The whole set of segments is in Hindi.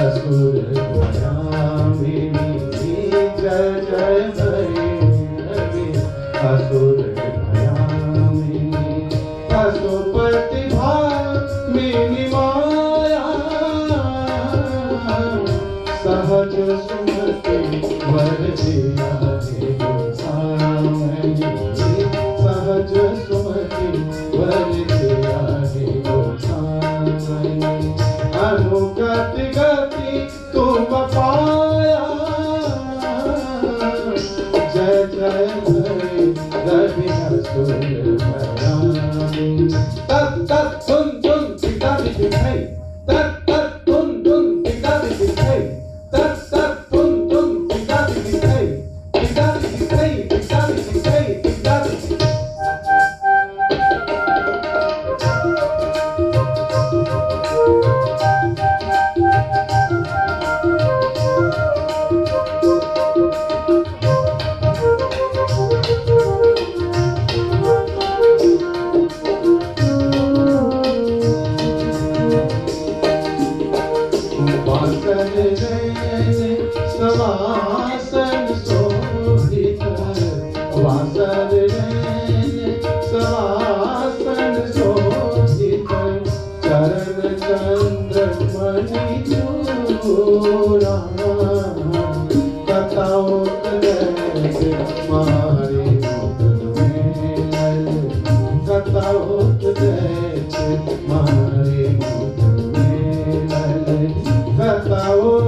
असुर भयामिनी जय जय भैरवी असुर भयामिनी पशुपति भामिनी माया सहज सुमति वर दिया है गोसाई सहज सुमति वर दिया है गोसाई अनुगति गति तुम पाया जय जय रवि असुर भयामी तत् तत् तुम पिता दिखाई तत् तत् तुम पिता दिखाई तत् तत् तुम पिता दिखाई पिता दिखाई पिता दिखाई पिता सवासन शोभित वासन सवासन शोभित चरण चंद्र मणि चूड़ा बताओ मारे बताओ मारे बताओ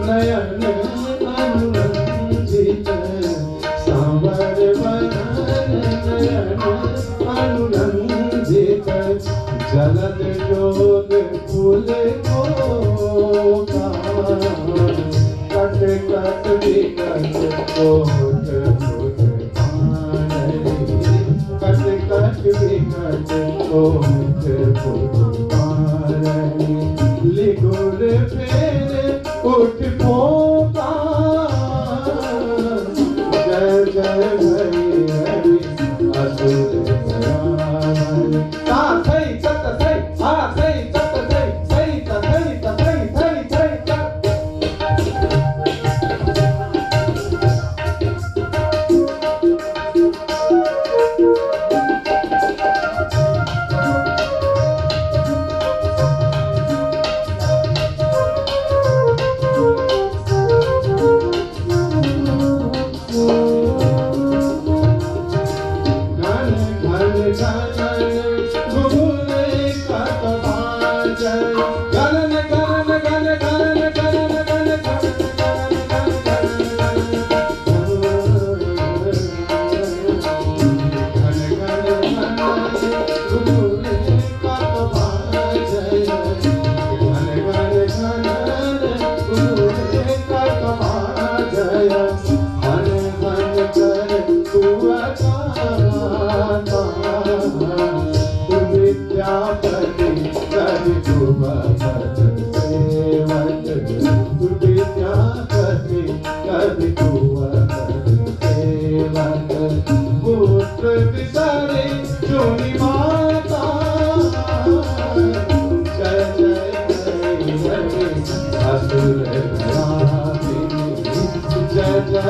नयन अनुरंजित सांवर वदन नयन अनुरंजित जलद जोग फूल कट कट विकट कोट कट कट विकट कोट लिगुल फेर उठ पोका जय जय भैरवी असुर भयामिनी सही सत सही सही सत सही सही सही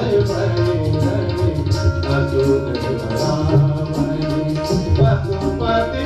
सही सही सही पशुपति